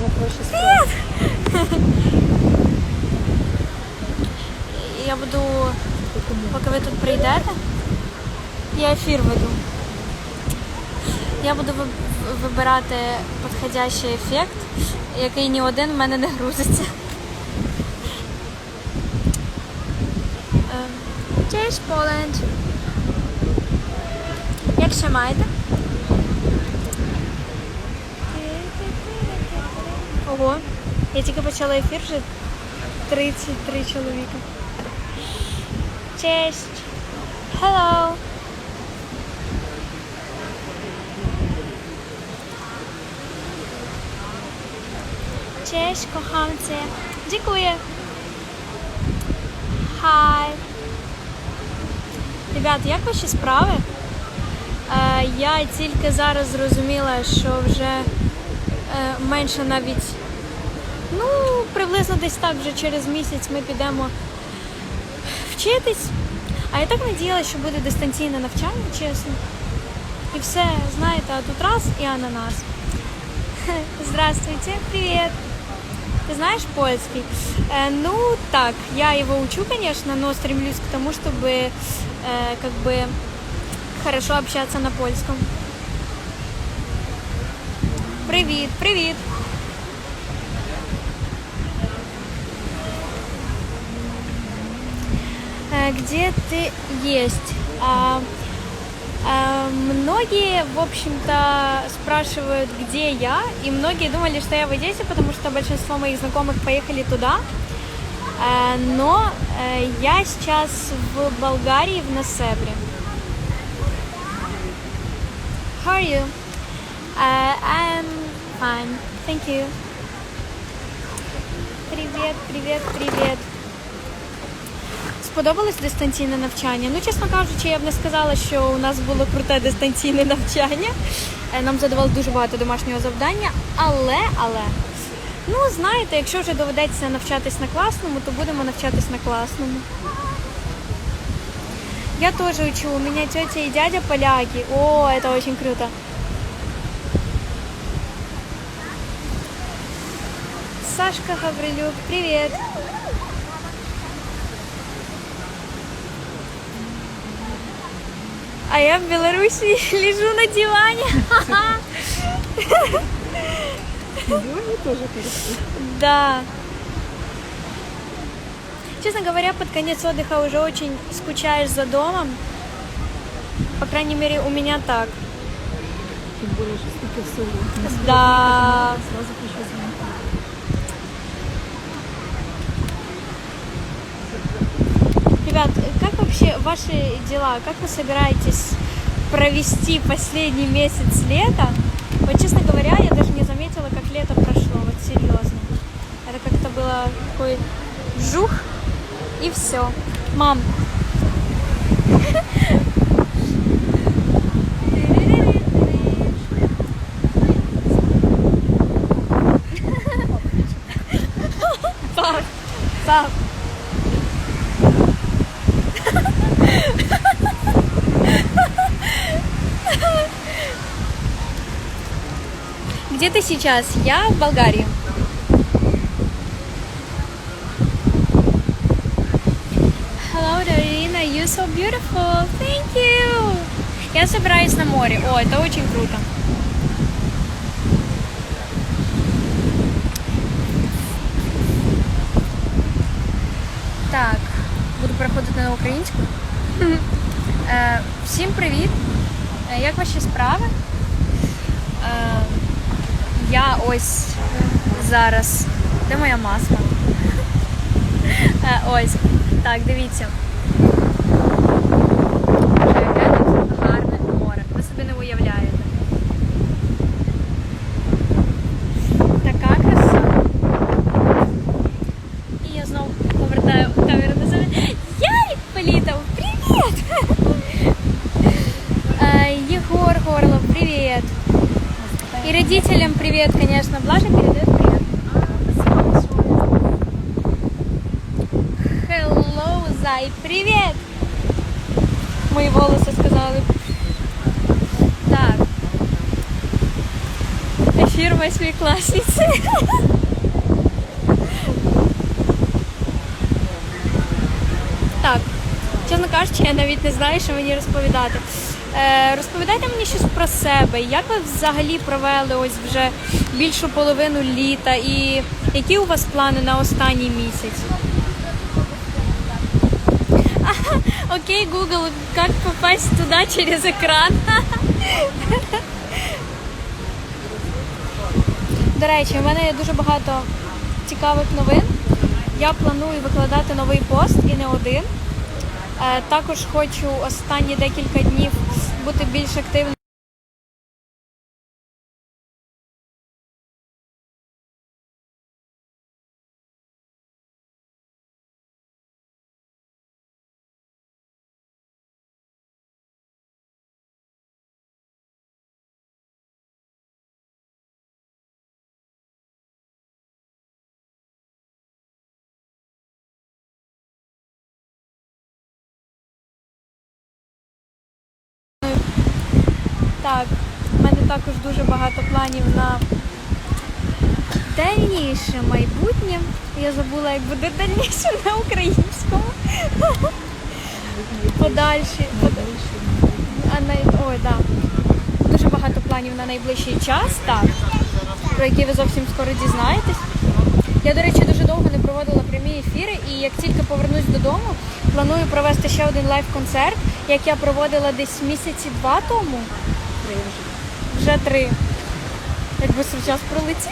Привет! Я буду, поки ви тут прийдете, я ефір веду. Я буду вибирати підходящий ефект, який ні один в мене не грузиться. Cześć, Poland! Як ще маєте? Ого, я тільки почала ефір, вже 33 чоловіка. Cześć! Hello! Cześć, kochanці! Дякую! Hi! Ребят, як ваші справи? Я тільки зараз зрозуміла, що вже менше навіть, приблизно десь так, вже через місяць ми підемо вчитись. А я так надіялася, що буде дистанційне навчання, чесно. І все, знаєте, а тут раз і ананас. Здравствуйте, привет. Ты знаешь польский? Так, я его учу, конечно, но стремлюсь к тому, чтобы хорошо общаться на польском. Привет, привет. Где ты есть? Многие, в общем-то, спрашивают, где я, и многие думали, что я в Одессе, потому что большинство моих знакомых поехали туда. Но я сейчас в Болгарии, в Несебре. How are you? I'm fine, thank you. Привет, привет, привет. Сподобалось дистанційне навчання? Чесно кажучи, я б не сказала, що у нас було круте дистанційне навчання. Нам задавали дуже багато домашнього завдання, але, знаєте, якщо вже доведеться навчатись на класному, то будемо навчатись на класному. Я тоже учу, у меня тетя и дядя поляки. О, это очень круто. Сашка Гаврилюк, привет. А я в Беларуси лежу на диване. Диване тоже хорошо. Да. Честно говоря, под конец отдыха уже очень скучаешь за домом. По крайней мере, у меня так. Тем более, что столько всего. Да. Сразу пришло звонить. Ребят, как вообще ваши дела? Как вы собираетесь провести последний месяц лета? Вот, честно говоря, я даже не заметила, как лето прошло. Вот серьезно. Это как-то было такой вжух, и все. Мам. Пап. Где ты сейчас? Я в Болгарии. Hello, Darina, you're so beautiful. Thank you. Я собираюсь на море. О, это очень круто. Так, буду переходити на українську. Всім привіт. Як ваші справи? Я ось зараз. Де моя маска? Ось. Так, дивіться. Яке тут гарне море. Ви собі не уявляєте. Така краса. І я знову повертаю камеру на себе. Ярик політав! Привіт! Егор Горлов, привет! И родителям привет, конечно. Блажа передает привет. Hello, Зай, привет! Мои волосы сказали. Так. эфир восьмиклассницы. Так, чесно кажучи, я навіть не знаю, що мені розповідати. Розповідайте мені щось про себе. Як ви взагалі провели ось вже більшу половину літа і які у вас плани на останній місяць? Окей, Google, как попасть туда через екран? До речі, у мене є дуже багато цікавих новин. Я планую викладати новий пост і не один. Також хочу останні декілька днів бути більш активною. Так, в мене також дуже багато планів на дальніше майбутнє. Я забула, як буде дальніше на українському. Подальші. Ой, да. Дуже багато планів на найближчий час, так, про які ви зовсім скоро дізнаєтесь. Я, до речі, дуже довго не проводила прямі ефіри, і як тільки повернусь додому, планую провести ще один лайв-концерт, як я проводила десь місяці 2 тому. Вже 3. Якби час пролетів.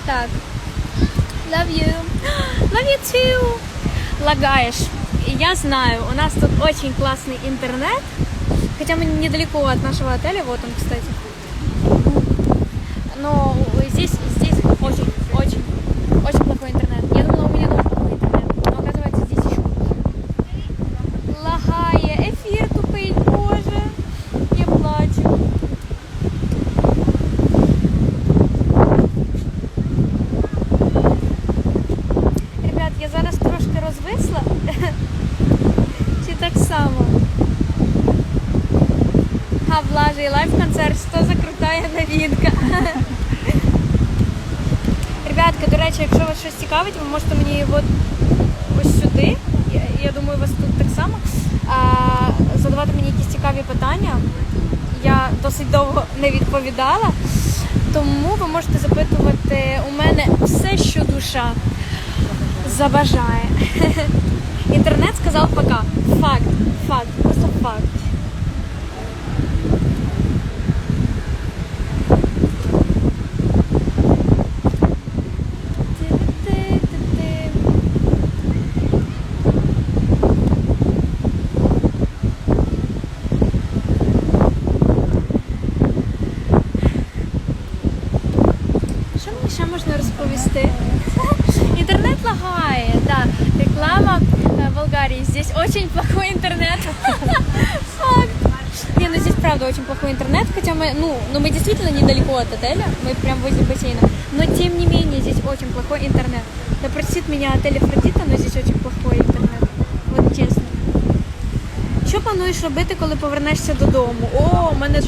Так. Love you. Love you too. Лагаешь. Я знаю, у нас тут очень классный интернет. Хотя мы недалеко от нашего отеля. Вот он, кстати. Но здесь очень плохой интернет. Я думала, у меня тоже плохой интернет. Но оказывается, здесь еще лагає. Эфир тупый, боже. Я плачу. Ребят, я зараз трошки розвисла. Чи так само? Влажий лайв-концерт, що за крутая новинка. Ребятки, до речі, якщо вас щось цікавить, ви можете мені ось сюди, я думаю, вас тут так само, задавати мені якісь цікаві питання. Я досить довго не відповідала, тому ви можете запитувати у мене все, що душа забажає. Інтернет сказав пока. Факт, просто факт. Що можна розповісти? Интернет лагает, да. Реклама в Болгарии. Здесь очень плохой интернет. Факт. Не, ну здесь правда очень плохой интернет, хотя мы действительно недалеко от отеля, мы прям возле бассейна. Но тем не менее здесь очень плохой интернет. Да простит меня отель Афродита, но здесь очень плохой интернет. Вот чесно. Що плануєш робити, коли повернешся додому? О, у мене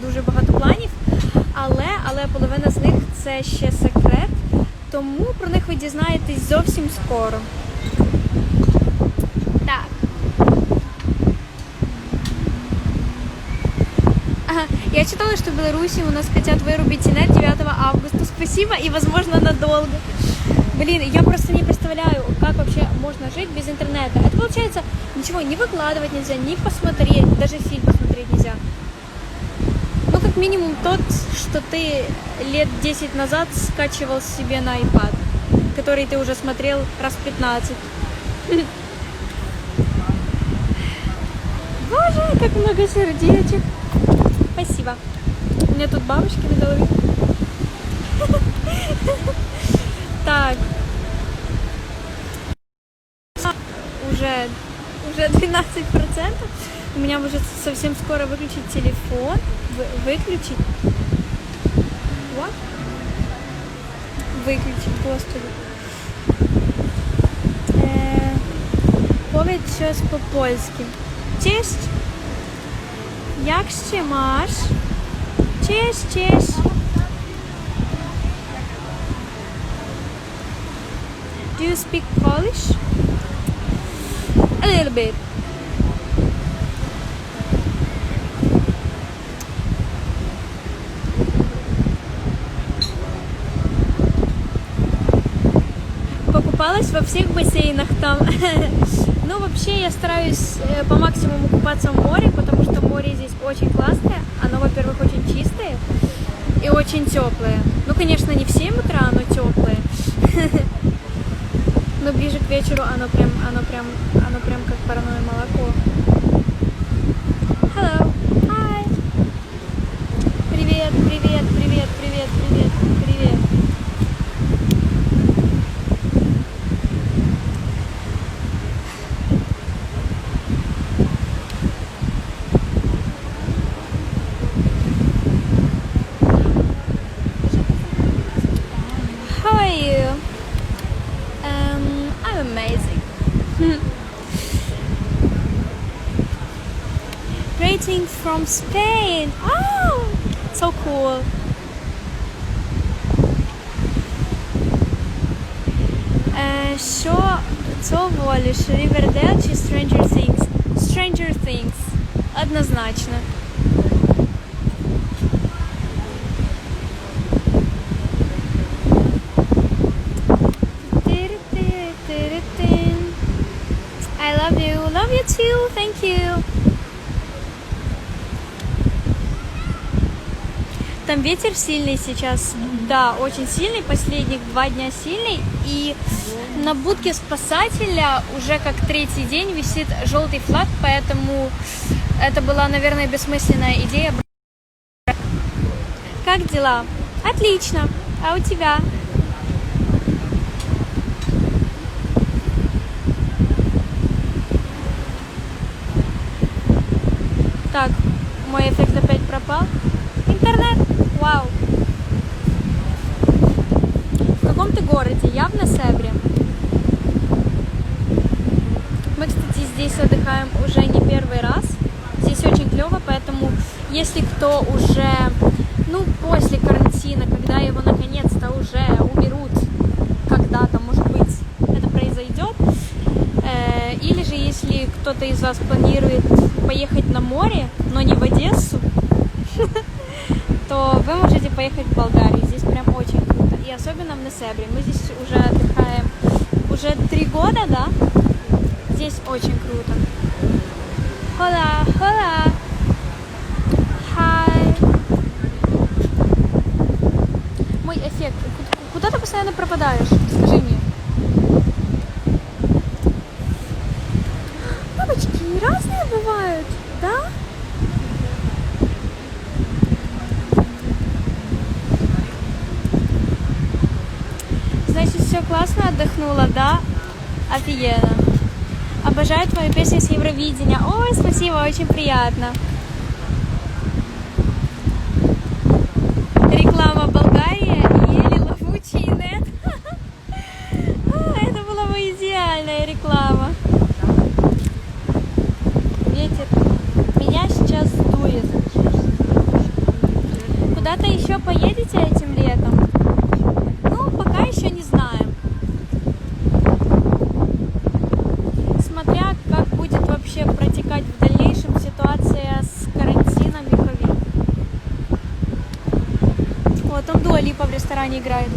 дуже багато планів. Але половина з них це ще секрет, тому про них ви дізнаєтесь зовсім скоро. Так. Ага, я читала, что в Беларуси у нас хотят вырубить интернет 9 августа. Спасибо и, возможно, надолго. Блин, я просто не представляю, как вообще можно жить без интернета. Это получается, ничего не выкладывать нельзя, не посмотреть, даже фильм посмотреть нельзя. Ну, как минимум тот, что ты лет 10 назад скачивал себе на iPad, который ты уже смотрел раз 15. Боже, как много сердечек. Спасибо. У меня тут бабочки на голове. Так. Уже 12%. У меня может совсем скоро выключить телефон. Выключить. Вот. Выключить, господи. powiedz coś po polsku. Cześć. Jak się masz? Cześć, cześć. Do you speak Polish? A little bit. Покупалась во всех бассейнах там. Ну, вообще, я стараюсь по максимуму купаться в море, потому что море здесь очень классное. Оно, во-первых, очень чистое и очень теплое. Ну, конечно, не в 7 утра оно теплое. Но ближе к вечеру оно прям как парное молоко. Hello. Hi. Привет, привет, привет, привет, привет, привет. How are you? I'm amazing. Greeting from Spain. Oh, so cool. Що волиш? Riverdale чи Stranger Things? Stranger Things. Однозначно. I love you. Love you too. Thank you. Там ветер сильный сейчас. Да, очень сильный. Последних 2 дня сильный. И на будке спасателя уже как 3-й день висит желтый флаг, поэтому это была, наверное, бессмысленная идея. Как дела? Отлично. А у тебя? Так, мой эффект опять пропал. Интернет? Вау. В каком ты городе? Я в Несебре. Мы, кстати, здесь отдыхаем уже не первый раз. Здесь очень клево, поэтому если кто уже, после карантина, когда его наконец-то уже уберут, когда-то, может быть, это произойдет, или же если кто-то из вас планирует поехать на море, но не в Одессу, то вы можете поехать в Болгарию. Здесь прям очень круто. И особенно в Несебре. Мы здесь уже отдыхаем уже 3 года, да? Здесь очень круто. Hola, hola. Hi. Мой эффект. Куда ты постоянно пропадаешь? Скажи мне. Бабочки разные бывают, да? Значит, все классно отдохнула, да? Офигенно. Обожаю твою песню с Евровидения. Ой, спасибо, очень приятно. Реклама Болгария или ловучий нет. Это была бы идеальная реклама. Ветер меня сейчас дует. Куда-то еще поедете этим летом? Пока еще не знаем. Смотря как будет вообще протекать в дальнейшем ситуация с карантином и ковид. Вот там Дуа Липа в ресторане играет.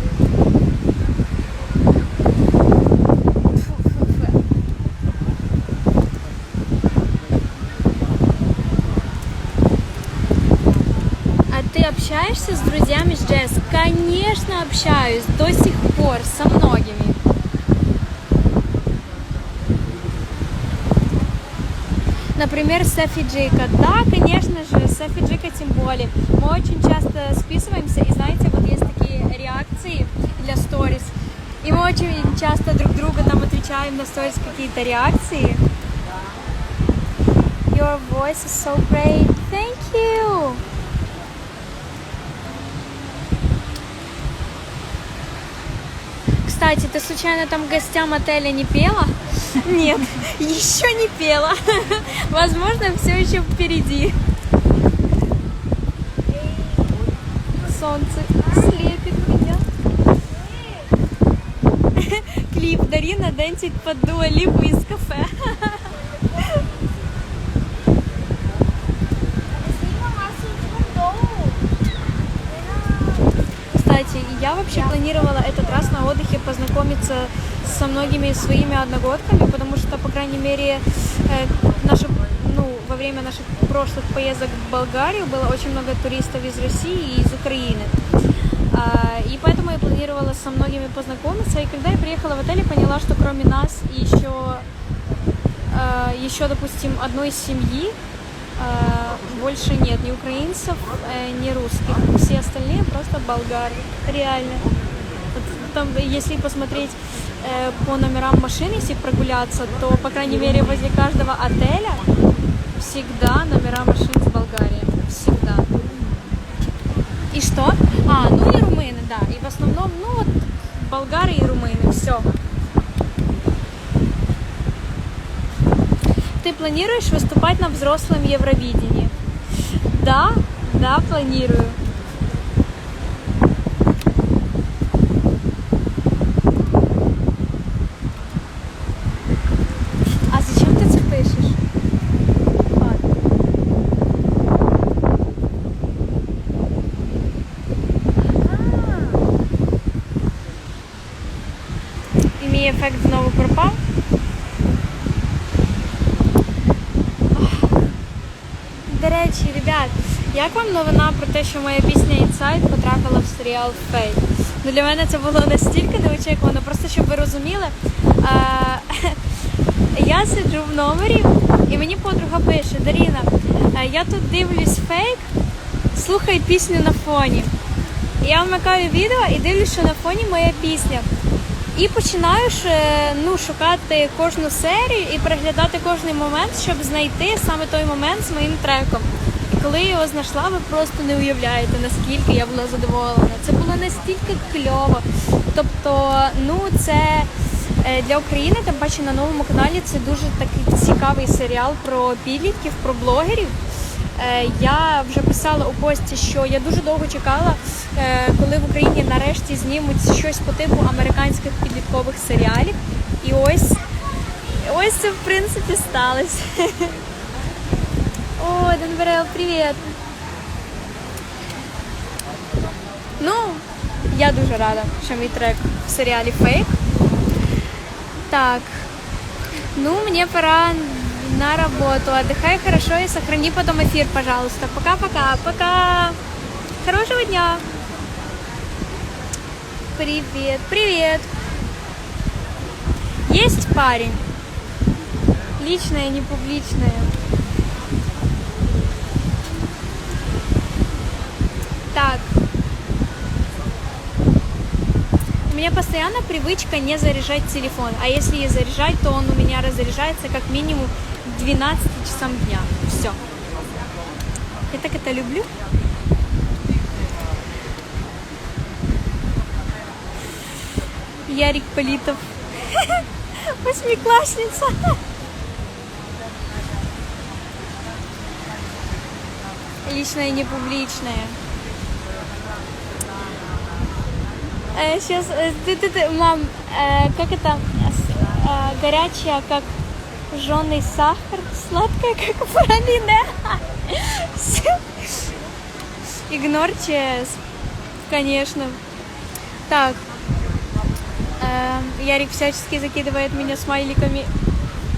Ты общаешься с друзьями с Джесс? Конечно, общаюсь до сих пор со многими. Например, Софи Джика. Да, конечно же, Софи Джика тем более. Мы очень часто списываемся, и знаете, вот есть такие реакции для сторис. И мы очень часто друг друга там отвечаем на сторис какие-то реакции. Your voice is so great. Thank you. Кстати, ты случайно там гостям отеля не пела? Нет, еще не пела. Возможно, все еще впереди. Солнце слепит меня. Клип Дарина дэнсит под Дуа Липу из кафе. Кстати, я вообще планировала этот раз на отдыхе познакомиться со многими своими одногодками, потому что, по крайней мере, во время наших прошлых поездок в Болгарию было очень много туристов из России и из Украины. И поэтому я планировала со многими познакомиться. И когда я приехала в отель, я поняла, что кроме нас и еще, допустим, одной семьи больше нет ни украинцев, ни русских. Все остальные просто болгары. Реально. Вот там, если посмотреть по номерам машин, если прогуляться, то, по крайней мере, возле каждого отеля всегда номера машин с Болгарии. Всегда. И что? Ну и румыны, да. И в основном, болгары и румыны. Все. Ты планируешь выступать на взрослом Евровидении? Да, планирую. А зачем ты это пишешь? І мій ефект знову пропав. До речі, ребят, як вам новина про те, що моя пісня Inside потрапила в серіал Fate? Ну, для мене це було настільки неочікувано, просто щоб ви розуміли. Я сиджу в номері, і мені подруга пише: Даріна, я тут дивлюсь фейк, слухай пісню на фоні. Я вмикаю відео і дивлюсь, що на фоні моя пісня. І починаєш шукати кожну серію і переглядати кожний момент, щоб знайти саме той момент з моїм треком. І коли я його знайшла, ви просто не уявляєте, наскільки я була задоволена. Це було настільки кльово. Тобто, це для України, тим паче на новому каналі, це дуже такий цікавий серіал про підлітків, про блогерів. Я вже писала у пості, що я дуже довго чекала, коли в Україні нарешті знімуть щось по типу американських підліткових серіалів. І ось це, в принципі, сталося. О, Денверел, привіт! Я дуже рада, що мій трек в серіалі Fake. Так, мне пора на работу. Отдыхай хорошо и сохрани потом эфир, пожалуйста. Пока-пока. Пока. Хорошего дня. Привет. Привет. Есть парень? Личное, не публичное. Так. У меня постоянно привычка не заряжать телефон. А если и заряжать, то он у меня разряжается как минимум к 12 часам дня. Все. Я так это люблю. Ярик Политов. Восьмиклассница. Личное, не публичное. Сейчас, мам, как это, горячая, как жженый сахар, сладкая, как пралине. Игнорьте, конечно. Так, Ярик всячески закидывает меня смайликами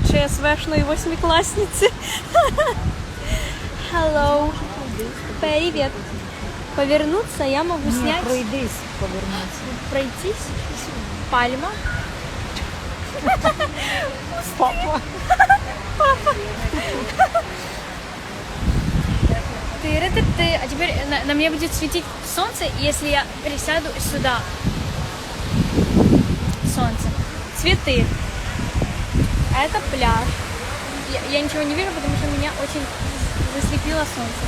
ЧСВшной восьмиклассницы. Hello. Привет. Повернуться я могу снять. Пройдись, повернуться. Пройтись. Пальма. Папа. Папа. Ты. А теперь на мне будет светить солнце, если я присяду сюда. Солнце. Цветы. А это пляж. Я ничего не вижу, потому что меня очень заслепило солнце.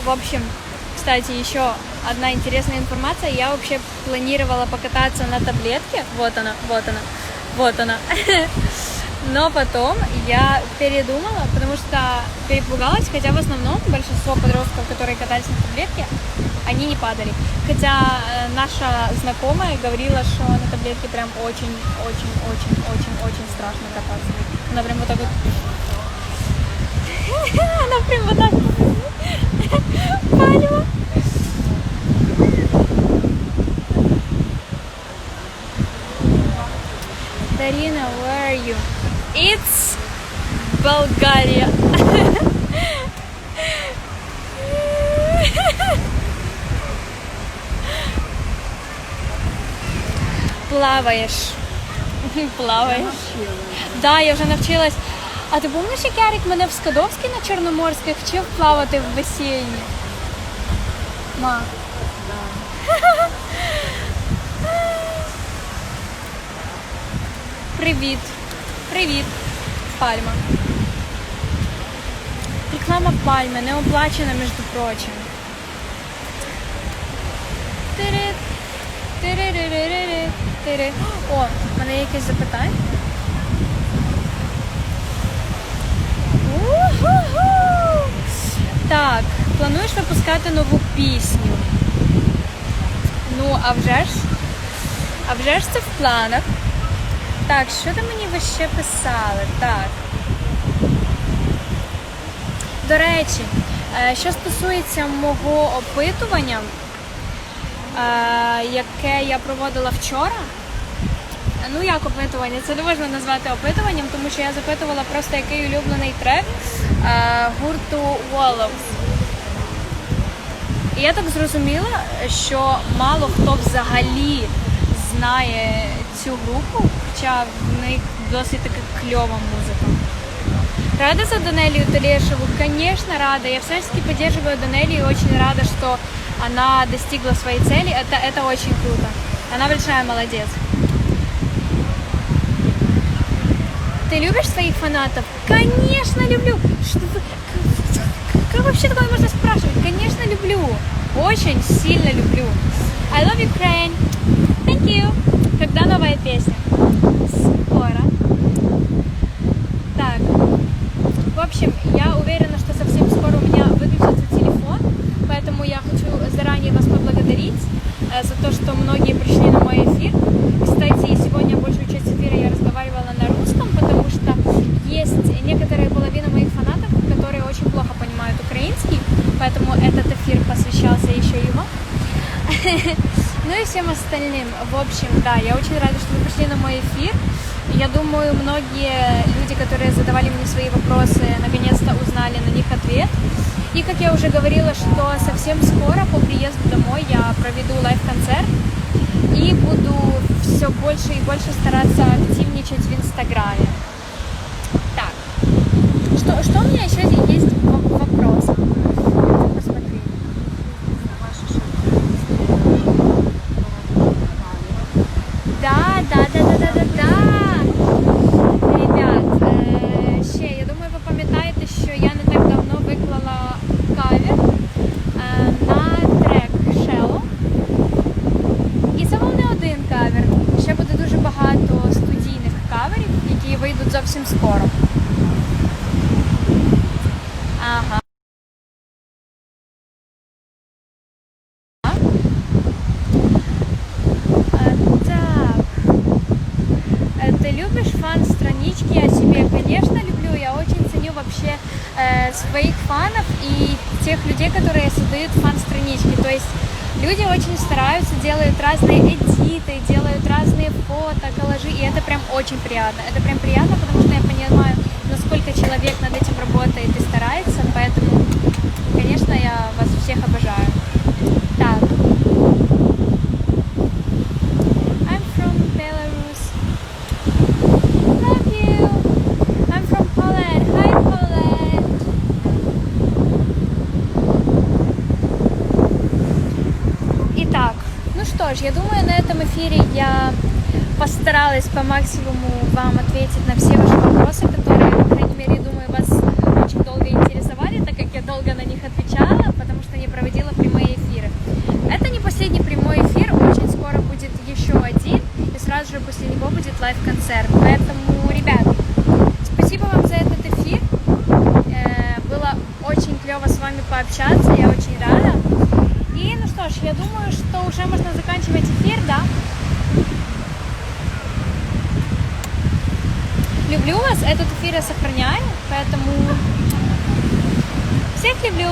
В общем, кстати, еще одна интересная информация. Я вообще планировала покататься на таблетке. Вот она, вот она, вот она. Но потом я передумала, потому что перепугалась, хотя в основном большинство подростков, которые катались на таблетке, они не падали. Хотя наша знакомая говорила, что на таблетке прям очень-очень-очень-очень-очень страшно кататься. Она прям вот так вот... Она прям вот так вот... Пальма. Дарина, where are you? It's Bulgaria. Плаваєш. Плаваєш. Да, я вже навчилась. А ти пам'ятаєш, як Ярик мене в Скадовській на Чорноморських вчив плавати в басейні? Ма. Привіт. Привіт. Пальма. Реклама Пальми, не оплачена, між прочим. Тирит. Тири. О, в мене є якесь запитання. У-ху-ху! Так, плануєш випускати нову пісню? Ну, а вже ж це в планах. Так, що там мені ви ще писали? Так. До речі, що стосується мого опитування, яке я проводила вчора. Ну, як опитування? Це не можна назвати опитуванням, тому що я запитувала просто, який улюблений трек гурту Wallows. І я так зрозуміла, що мало хто взагалі знає цю групу, хоча в них досить така кльова музика. Рада за Данелию Телешеву? Конечно, рада. Я всячески поддерживаю Данелию и очень рада, что она достигла своей цели. Это очень круто. Она большая молодец. Ты любишь своих фанатов? Конечно, люблю. Как вообще такое можно спрашивать? Конечно, люблю. Очень сильно люблю. I love Ukraine. Thank you. Когда новая песня? Скоро. Так. В общем, я уверена, что совсем скоро у меня выключится телефон, поэтому я хочу заранее вас поблагодарить за то, что многие пришли на мой эфир. Кстати, сегодня большую часть эфира я разговаривала на русском, потому что есть некоторая половина моих фанатов, которые очень плохо понимают украинский, поэтому этот эфир посвящался еще и вам. Ну и всем остальным. В общем, да, я очень рада, что вы пришли на мой эфир. Я думаю, многие люди, которые задавали мне свои вопросы, наконец-то узнали на них ответ. И, как я уже говорила, что совсем скоро по приезду домой я проведу лайв-концерт и буду все больше и больше стараться активничать в Инстаграме. Так, что у меня еще есть вопрос? Посмотри. Да. Ребят, ще, я думаю, ви пам'ятаєте, що я не так давно виклала кавер на трек Shallow. І це був не один кавер. Ще буде дуже багато студійних каверів, які вийдуть зовсім скоро. Ага. Ты любишь фан-странички о себе? Конечно, люблю. Я очень ценю вообще своих фанов и тех людей, которые создают фан-странички. То есть люди очень стараются, делают разные эдиты, делают разные фото, коллажи, и это прям очень приятно. Это прям приятно, потому что я понимаю, насколько человек над этим работает и старается, поэтому, конечно, я вас всех обожаю. Так. I'm from Belarus. Love you. I'm from Poland. Hi, Poland. Итак, ну что ж, я думаю, на этом эфире я постаралась по максимуму вам ответить на все ваши вопросы, которые, по крайней мере, думаю, вас очень долго интересовали, так как я долго на них отвечала, потому что не проводила прямые эфиры. Это же после него будет лайв-концерт. Поэтому, ребят, спасибо вам за этот эфир. Было очень клево с вами пообщаться, я очень рада. И ну что ж, я думаю, что уже можно заканчивать эфир, да? Люблю вас, этот эфир я сохраняю, поэтому всех люблю.